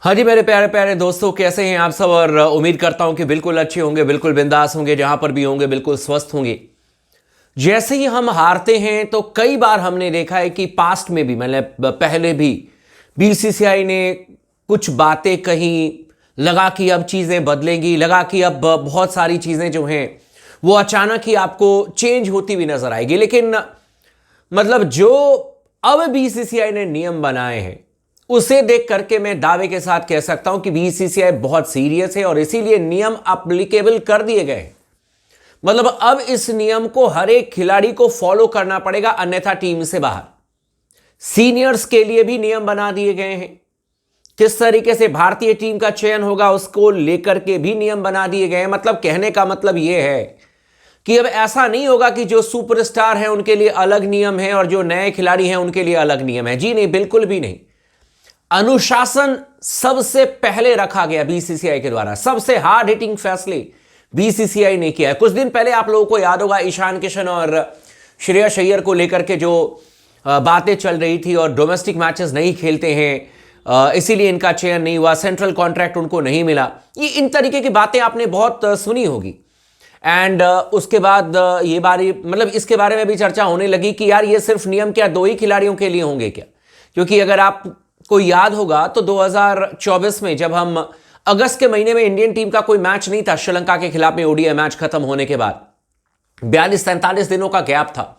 हाँ जी मेरे प्यारे प्यारे दोस्तों, कैसे हैं आप सब। और उम्मीद करता हूं कि बिल्कुल अच्छे होंगे, बिल्कुल बिंदास होंगे, जहां पर भी होंगे बिल्कुल स्वस्थ होंगे। जैसे ही हम हारते हैं तो कई बार हमने देखा है कि पास्ट में भी, मतलब पहले भी बीसीसीआई ने कुछ बातें कही, लगा कि अब चीजें बदलेंगी, लगा कि अब बहुत सारी चीजें जो हैं वो अचानक ही आपको चेंज होती हुई नजर आएगी। लेकिन मतलब जो अब बीसीसीआई ने नियम बनाए हैं उसे देख करके मैं दावे के साथ कह सकता हूं कि बीसीसीआई बहुत सीरियस है और इसीलिए नियम अप्लीकेबल कर दिए गए हैं। मतलब अब इस नियम को हर एक खिलाड़ी को फॉलो करना पड़ेगा, अन्यथा टीम से बाहर। सीनियर्स के लिए भी नियम बना दिए गए हैं, किस तरीके से भारतीय टीम का चयन होगा उसको लेकर के भी नियम बना दिए गए हैं। मतलब कहने का मतलब यह है कि अब ऐसा नहीं होगा कि जो सुपरस्टार हैं उनके लिए अलग नियम है और जो नए खिलाड़ी हैं उनके लिए अलग नियम है। जी नहीं, बिल्कुल भी नहीं। अनुशासन सबसे पहले रखा गया बीसीसीआई के द्वारा, सबसे हार्ड हिटिंग फैसले बीसीसीआई ने किया है। कुछ दिन पहले आप लोगों को याद होगा ईशान किशन और श्रेयस अय्यर को लेकर के जो बातें चल रही थी, और डोमेस्टिक मैचेस नहीं खेलते हैं इसीलिए इनका चयन नहीं हुआ, सेंट्रल कॉन्ट्रैक्ट उनको नहीं मिला। ये इन तरीके की बातें आपने बहुत सुनी होगी। एंड उसके बाद ये बारी, मतलब इसके बारे में भी चर्चा होने लगी कि यार ये सिर्फ नियम क्या दो ही खिलाड़ियों के लिए होंगे क्या। क्योंकि अगर आपको याद होगा तो 2024 में जब हम अगस्त के महीने में इंडियन टीम का कोई मैच नहीं था श्रीलंका के खिलाफ में, ओडीआई मैच खत्म होने के बाद 42-43 दिनों का गैप था।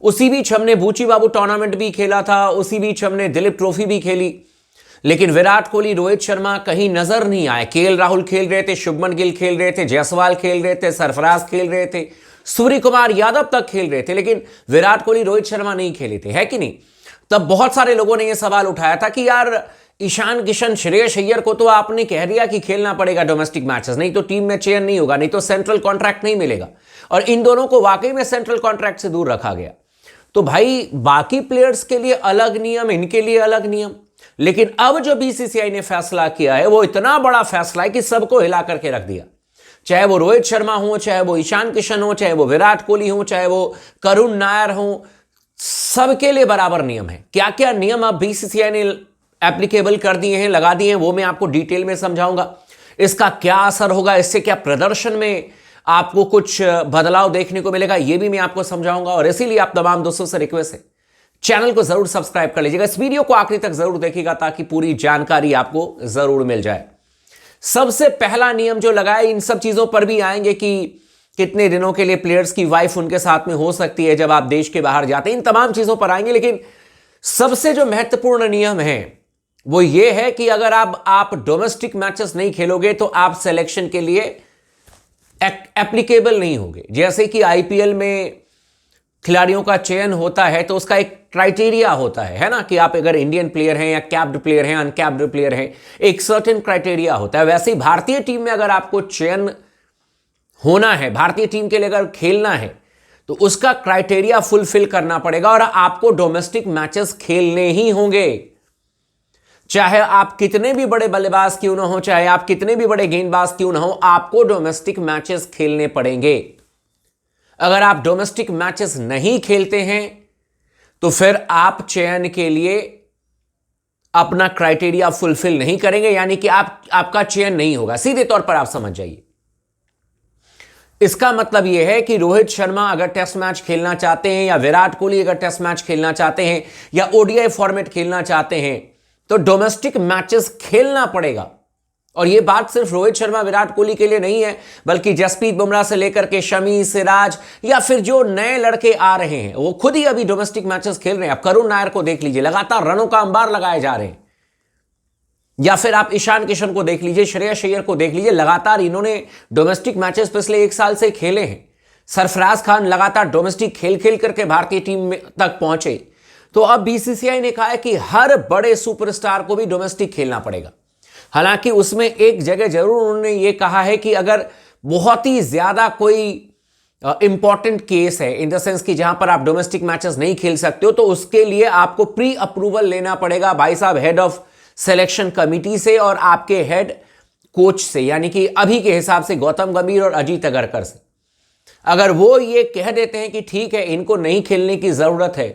उसी बीच हमने बूची बाबू टूर्नामेंट भी खेला था, उसी बीच हमने दिलीप ट्रॉफी भी खेली। लेकिन विराट कोहली, रोहित शर्मा कहीं नजर नहीं आए। केएल राहुल खेल रहे थे, शुभमन गिल खेल रहे थे, जायसवाल खेल रहे थे, सरफराज खेल रहे थे, सूर्य कुमार यादव तक खेल रहे थे, लेकिन विराट कोहली, रोहित शर्मा नहीं खेले थे, है कि नहीं। तब बहुत सारे लोगों ने यह सवाल उठाया था कि यार ईशान किशन, श्रेयस अय्यर को तो आपने कह दिया कि खेलना पड़ेगा डोमेस्टिक मैचेस, नहीं तो टीम में चयन नहीं होगा, नहीं तो सेंट्रल कॉन्ट्रैक्ट नहीं मिलेगा। और इन दोनों को वाकई में सेंट्रल कॉन्ट्रैक्ट से दूर रखा गया। तो भाई बाकी प्लेयर्स के लिए अलग नियम, इनके लिए अलग नियम। लेकिन अब जो बीसीसीआई ने फैसला किया है वो इतना बड़ा फैसला है कि सबको हिला करके रख दिया। चाहे वो रोहित शर्मा हो, चाहे वो ईशान किशन हो, चाहे वो विराट कोहली हो, चाहे वो करुण नायर हो, सबके लिए बराबर नियम है। क्या क्या नियम अब बीसीसीआई ने एप्लीकेबल कर दिए हैं, लगा दिए हैं, वो मैं आपको डिटेल में समझाऊंगा। इसका क्या असर होगा, इससे क्या प्रदर्शन में आपको कुछ बदलाव देखने को मिलेगा, यह भी मैं आपको समझाऊंगा। और इसीलिए आप तमाम दोस्तों से रिक्वेस्ट है, चैनल को जरूर सब्सक्राइब कर लीजिएगा, इस वीडियो को आखिरी तक जरूर देखिएगा ताकि पूरी जानकारी आपको जरूर मिल जाए। सबसे पहला नियम जो लगाया, इन सब चीजों पर भी आएंगे कि कितने दिनों के लिए प्लेयर्स की वाइफ उनके साथ में हो सकती है जब आप देश के बाहर जाते हैं, इन तमाम चीजों पर आएंगे। लेकिन सबसे जो महत्वपूर्ण नियम है वो ये है कि अगर आप डोमेस्टिक मैचेस नहीं खेलोगे तो आप सिलेक्शन के लिए एप्लीकेबल नहीं होगे। जैसे कि आईपीएल में खिलाड़ियों का चयन होता है तो उसका एक क्राइटेरिया होता है ना, कि आप अगर इंडियन प्लेयर हैं या कैप्ड प्लेयर हैं, अनकैप्ड प्लेयर हैं, एक सर्टेन क्राइटेरिया होता है। वैसे ही भारतीय टीम में अगर आपको चयन होना है, भारतीय टीम के लिए अगर खेलना है, तो उसका क्राइटेरिया फुलफिल करना पड़ेगा और आपको डोमेस्टिक मैचेस खेलने ही होंगे। चाहे आप कितने भी बड़े बल्लेबाज क्यों ना हो, चाहे आप कितने भी बड़े गेंदबाज क्यों ना हो, आपको डोमेस्टिक मैचेस खेलने पड़ेंगे। अगर आप डोमेस्टिक मैचेस नहीं खेलते हैं तो फिर आप चयन के लिए अपना क्राइटेरिया फुलफिल नहीं करेंगे, यानी कि आपका चयन नहीं होगा। सीधे तौर पर आप समझ जाइए, इसका मतलब यह है कि रोहित शर्मा अगर टेस्ट मैच खेलना चाहते हैं, या विराट कोहली अगर टेस्ट मैच खेलना चाहते हैं, या ओडीआई फॉर्मेट खेलना चाहते हैं, तो डोमेस्टिक मैचेस खेलना पड़ेगा। और यह बात सिर्फ रोहित शर्मा, विराट कोहली के लिए नहीं है, बल्कि जसप्रीत बुमराह से लेकर के शमी, सिराज, या फिर जो नए लड़के आ रहे हैं वो खुद ही अभी डोमेस्टिक मैचेस खेल रहे हैं। आप करुण नायर को देख लीजिए, लगातार रनों का अंबार लगाए जा रहे हैं। या फिर आप ईशान किशन को देख लीजिए, श्रेयस अय्यर को देख लीजिए, लगातार इन्होंने डोमेस्टिक मैचेस पिछले 1 साल से खेले हैं। सरफराज खान लगातार डोमेस्टिक खेल खेल करके भारतीय टीम तक पहुंचे। तो अब बीसीसीआई ने कहा है कि हर बड़े सुपरस्टार को भी डोमेस्टिक खेलना पड़ेगा। हालांकि उसमें एक जगह जरूर उन्होंने ये कहा है कि अगर बहुत ही ज्यादा कोई इंपॉर्टेंट केस है, इन द सेंस कि जहां पर आप डोमेस्टिक मैचेस नहीं खेल सकते हो, तो उसके लिए आपको प्री अप्रूवल लेना पड़ेगा भाई साहब, हेड ऑफ सिलेक्शन कमिटी से और आपके हेड कोच से, यानी कि अभी के हिसाब से गौतम गंभीर और अजीत अगरकर से। अगर वो ये कह देते हैं कि ठीक है इनको नहीं खेलने की जरूरत है,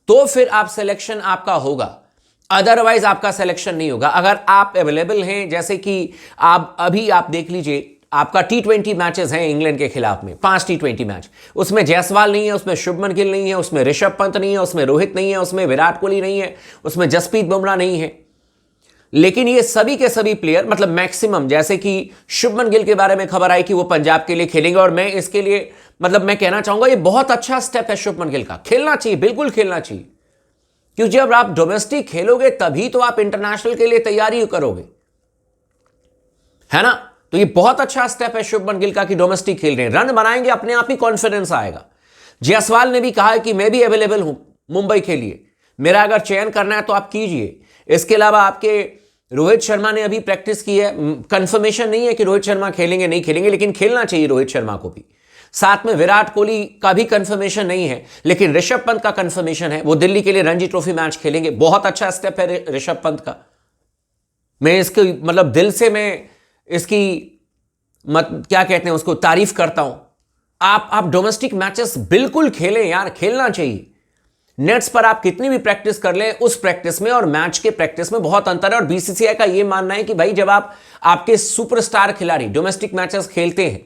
तो फिर आप सिलेक्शन आपका होगा। अदरवाइज आपका सिलेक्शन नहीं होगा। अगर आप अवेलेबल हैं, जैसे कि आप देख लीजिए, आपका T20 मैचेस हैं इंग्लैंड के खिलाफ में, 5 T20 मैच, उसमें जायसवाल नहीं है, उसमें शुभमन गिल नहीं है, उसमें ऋषभ पंत नहीं है, उसमें रोहित नहीं है, उसमें विराट कोहली नहीं है, उसमें जसप्रीत बुमराह नहीं है। लेकिन ये सभी के सभी प्लेयर, मतलब मैक्सिमम, जैसे कि शुभमन गिल के बारे में खबर आई कि वो पंजाब के लिए खेलेंगे, और मैं इसके लिए मतलब मैं कहना चाहूंगा ये बहुत अच्छा स्टेप है शुभमन गिल का। खेलना चाहिए, बिल्कुल खेलना चाहिए, क्योंकि जब आप डोमेस्टिक खेलोगे तभी तो आप इंटरनेशनल के लिए तैयारी करोगे, है ना। तो ये बहुत अच्छा स्टेप है शुभमन गिल का कि डोमेस्टिक खेल रहे हैं, रन बनाएंगे, अपने आप ही कॉन्फिडेंस आएगा। जायसवाल ने भी कहा है कि मैं भी अवेलेबल हूं मुंबई के लिए, मेरा अगर चयन करना है तो आप कीजिए। इसके अलावा आपके रोहित शर्मा ने अभी प्रैक्टिस की है, कंफर्मेशन नहीं है कि रोहित शर्मा खेलेंगे नहीं खेलेंगे, लेकिन खेलना चाहिए रोहित शर्मा को भी। साथ में विराट कोहली का भी कंफर्मेशन नहीं है, लेकिन ऋषभ पंत का कंफर्मेशन है, वो दिल्ली के लिए रणजी ट्रॉफी मैच खेलेंगे। बहुत अच्छा स्टेप है ऋषभ पंत का, मैं इसके मतलब दिल से मैं इसकी क्या कहते हैं उसको, तारीफ करता हूं। आप डोमेस्टिक मैचेस बिल्कुल खेलें यार, खेलना चाहिए। नेट्स पर आप कितनी भी प्रैक्टिस कर लें, उस प्रैक्टिस में और मैच के प्रैक्टिस में बहुत अंतर है। और बीसीसीआई का यह मानना है कि भाई जब आपके सुपरस्टार खिलाड़ी डोमेस्टिक मैचेस खेलते हैं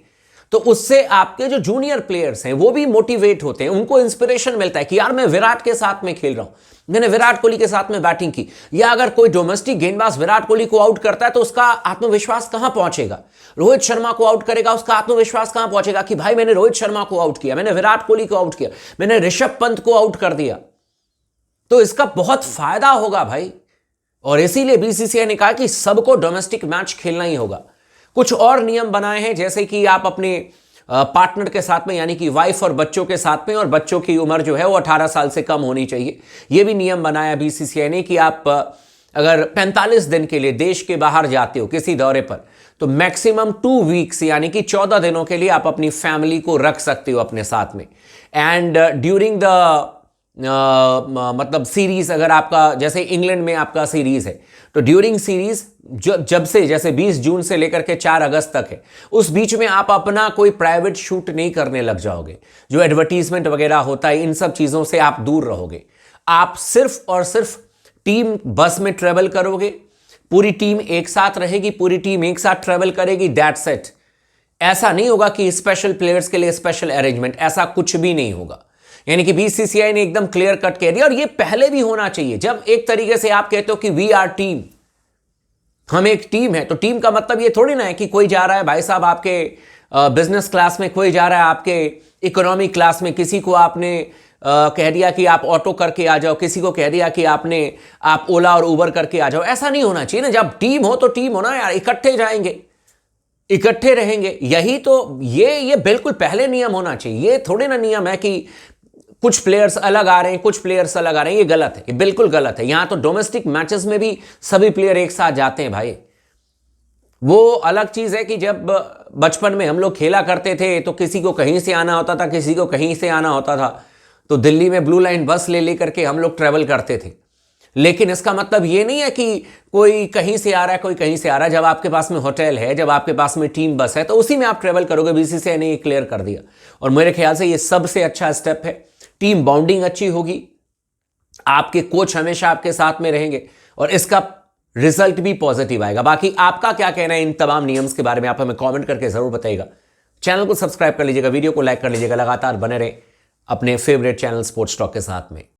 तो उससे आपके जो जूनियर प्लेयर्स हैं वो भी मोटिवेट होते हैं, उनको इंस्पिरेशन मिलता है कि यार मैं विराट के साथ में खेल रहा हूं, मैंने विराट कोहली के साथ में बैटिंग की। या अगर कोई डोमेस्टिक गेंदबाज विराट कोहली को आउट करता है तो उसका आत्मविश्वास कहां पहुंचेगा, रोहित शर्मा को आउट करेगा, उसका आत्मविश्वास कहां पहुंचेगा कि भाई मैंने रोहित शर्मा को आउट किया, मैंने विराट कोहली को आउट किया, मैंने ऋषभ पंत को आउट कर दिया, तो इसका बहुत फायदा होगा भाई। और इसीलिए बीसीसीआई ने कहा कि सबको डोमेस्टिक मैच खेलना ही होगा। कुछ और नियम बनाए हैं, जैसे कि आप अपने पार्टनर के साथ में, यानी कि वाइफ और बच्चों के साथ में, और बच्चों की उम्र जो है वो 18 साल से कम होनी चाहिए। यह भी नियम बनाया बीसीसीआई ने कि आप अगर 45 दिन के लिए देश के बाहर जाते हो किसी दौरे पर, तो मैक्सिमम 2 वीक्स यानी कि 14 दिनों के लिए आप अपनी फैमिली को रख सकते हो अपने साथ में। एंड ड्यूरिंग द मतलब सीरीज, अगर आपका जैसे इंग्लैंड में आपका सीरीज है तो ड्यूरिंग सीरीज जब से, जैसे 20 जून से लेकर के 4 अगस्त तक है, उस बीच में आप अपना कोई प्राइवेट शूट नहीं करने लग जाओगे। जो एडवर्टीजमेंट वगैरह होता है, इन सब चीजों से आप दूर रहोगे। आप सिर्फ और सिर्फ टीम बस में ट्रेवल करोगे, पूरी टीम एक साथ रहेगी, पूरी टीम एक साथ ट्रेवल करेगी, दैट्स इट। ऐसा नहीं होगा कि स्पेशल प्लेयर्स के लिए स्पेशल अरेंजमेंट, ऐसा कुछ भी नहीं होगा। यानी कि बीसीसीआई ने एकदम क्लियर कट कह दिया, और ये पहले भी होना चाहिए। जब एक तरीके से आप कहते हो कि वी आर टीम, हम एक टीम है, तो टीम का मतलब ये थोड़ी ना है कि कोई जा रहा है भाई साहब आपके बिजनेस क्लास में, कोई जा रहा है आपके इकोनॉमी क्लास में, किसी को आपने कह दिया कि आप ऑटो करके आ जाओ, किसी को कह दिया कि आप ओला और उबर करके आ जाओ। ऐसा नहीं होना चाहिए ना। जब टीम हो तो टीम हो ना यार, इकट्ठे जाएंगे, इकट्ठे रहेंगे। यही तो ये बिल्कुल पहले नियम होना चाहिए। ये थोड़े ना नियम है कि कुछ प्लेयर्स अलग आ रहे हैं, कुछ प्लेयर्स अलग आ रहे हैं। ये गलत है, ये बिल्कुल गलत है। यहां तो डोमेस्टिक मैचेस में भी सभी प्लेयर एक साथ जाते हैं भाई। वो अलग चीज है कि जब बचपन में हम लोग खेला करते थे तो किसी को कहीं से आना होता था, किसी को कहीं से आना होता था, तो दिल्ली में ब्लू लाइन बस ले लेकर के हम लोग ट्रेवल करते थे। लेकिन इसका मतलब ये नहीं है कि कोई कहीं से आ रहा है, कोई कहीं से आ रहा है। जब आपके पास में होटल है, जब आपके पास में टीम बस है, तो उसी में आप ट्रेवल करोगे। बीसीसीआई ने ये क्लियर कर दिया, और मेरे ख्याल से ये सबसे अच्छा स्टेप है। टीम बॉन्डिंग अच्छी होगी, आपके कोच हमेशा आपके साथ में रहेंगे, और इसका रिजल्ट भी पॉजिटिव आएगा। बाकी आपका क्या कहना है इन तमाम नियम्स के बारे में, आप हमें कमेंट करके जरूर बताइएगा। चैनल को सब्सक्राइब कर लीजिएगा, वीडियो को लाइक कर लीजिएगा। लगातार बने रहे अपने फेवरेट चैनल स्पोर्ट्स टॉक के साथ में।